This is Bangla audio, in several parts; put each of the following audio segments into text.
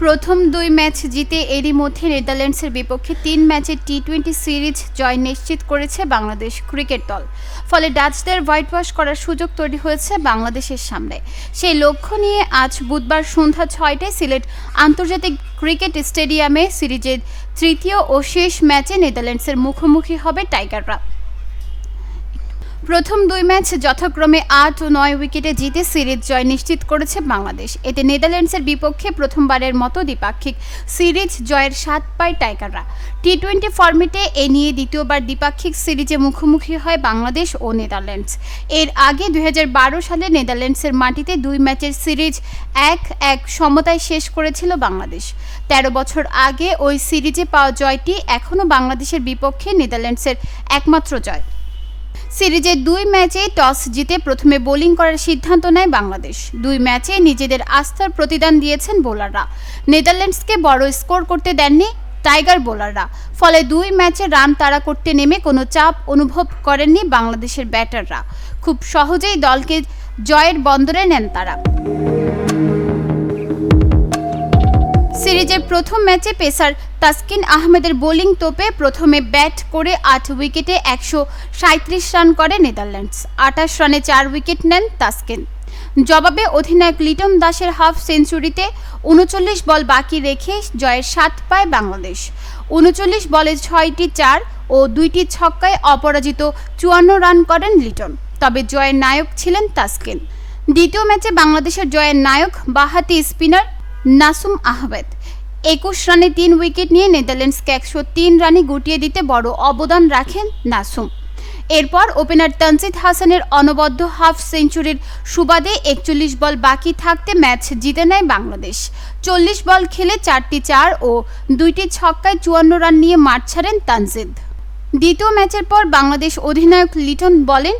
প্রথম 2 ম্যাচ জিতে এরই মধ্যে নেদারল্যান্ডসের বিপক্ষে 3 ম্যাচের টি-20 সিরিজ জয় নিশ্চিত করেছে বাংলাদেশ ক্রিকেট দল। ফলে ডাচদের হোয়াইট ওয়াশ করার সুযোগ তৈরি হয়েছে বাংলাদেশের সামনে। সেই লক্ষ্য নিয়ে আজ বুধবার সন্ধ্যা 6টায় সিলেট আন্তর্জাতিক ক্রিকেট স্টেডিয়ামে সিরিজের তৃতীয় ও শেষ ম্যাচে নেদারল্যান্ডসের মুখোমুখি হবে টাইগাররা। প্রথম 2 ম্যাচ যথাক্রমে 8 ও 9 উইকেটে জিতে সিরিজ জয় নিশ্চিত করেছে বাংলাদেশ। এতে নেদারল্যান্ডসের বিপক্ষে প্রথমবারের মতো দ্বিপাক্ষিক সিরিজ জয়ের স্বাদ পায় টাইগাররা। টি-20 ফরম্যাটে এ নিয়ে দ্বিতীয়বার দ্বিপাক্ষিক সিরিজে মুখোমুখি হয় বাংলাদেশ ও নেদারল্যান্ডস। এর আগে 2012 সালে নেদারল্যান্ডসের মাটিতে 2 ম্যাচের সিরিজ 1-1 সমতায় শেষ করেছিল বাংলাদেশ। 13 বছর আগে ওই সিরিজে পাওয়া জয়টি এখনও বাংলাদেশের বিপক্ষে নেদারল্যান্ডসের একমাত্র জয়। সিরিজের 2 ম্যাচে টস জিতে প্রথমে বোলিং করার সিদ্ধান্ত নেয় বাংলাদেশ। 2 ম্যাচে নিজেদের আস্থার প্রতিদান দিয়েছেন বোলাররা। নেদারল্যান্ডসকে বড় স্কোর করতে দেননি টাইগার বোলাররা। ফলে 2 ম্যাচে রান তাড়া করতে নেমে কোনো চাপ অনুভব করেননি বাংলাদেশের ব্যাটাররা। খুব সহজেই দলকে জয়ের বন্দরে নেন তারা। সিরিজের প্রথম ম্যাচে পেসার তাসকিন আহমেদের বোলিং তোপে প্রথমে ব্যাট করে 8 উইকেটে 137 রান করে নেদারল্যান্ডস। 28 রানে 4 উইকেট নেন তাসকিন। জবাবে অধিনায়ক লিটন দাসের হাফ সেঞ্চুরিতে 39 বল বাকি রেখে জয়ের স্বাদ পায় বাংলাদেশ। 39 বলে 6টি 4 ও 2টি ছক্কায় অপরাজিত 54 রান করেন লিটন। তবে জয়ের নায়ক ছিলেন তাসকিন। দ্বিতীয় ম্যাচে বাংলাদেশের জয়ের নায়ক বাঁহাতি স্পিনার নাসুম আহমেদ। 21 রানে 3 উইকেট নিয়ে নেদারল্যান্ডসকে 103 রানে গুটিয়ে দিতে বড় অবদান রাখেন নাসুম। এরপর ওপেনার তানজিদ হাসানের অনবদ্য হাফ সেঞ্চুরির সুবাদে 41 বল বাকি থাকতে ম্যাচ জিতে নেয় বাংলাদেশ। 40 বল খেলে 4টি 4 ও 2টি ছক্কায় 54 রান নিয়ে মাঠ ছাড়েন তানজিদ। দ্বিতীয় ম্যাচের পর বাংলাদেশ অধিনায়ক লিটন বলেন,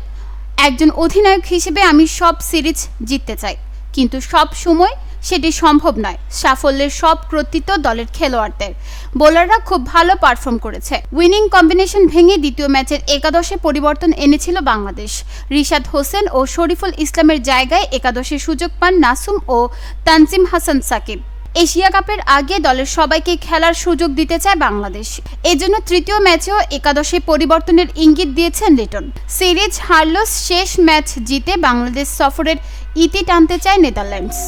একজন অধিনায়ক হিসেবে আমি সব সিরিজ জিততে চাই, কিন্তু সব সময় সেটি সম্ভব নয়। সাফল্যের সব কৃতিত্ব দলের খেলোয়াড়দের। বোলাররা খুব ভালো পারফর্ম করেছে। উইনিং কম্বিনেশন ভেঙে দ্বিতীয় ম্যাচের একাদশে পরিবর্তন এনেছিল বাংলাদেশ। রিশাদ হোসেন ও শরীফুল ইসলামের জায়গায় একাদশে সুযোগ পান নাসুম ও তানজিম হাসান সাকিব। এশিয়া কাপের আগে দলের সবাইকে খেলার সুযোগ দিতে চায় বাংলাদেশ। এজন্য তৃতীয় ম্যাচেও একাদশে পরিবর্তনের ইঙ্গিত দিয়েছেন লিটন। সিরিজ হারলেও শেষ ম্যাচ জিতে বাংলাদেশ সফরের ইতি টানতে চায় নেদারল্যান্ডস।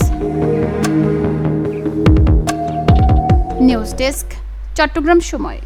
নিউজ ডেস্ক, চট্টগ্রাম সময়।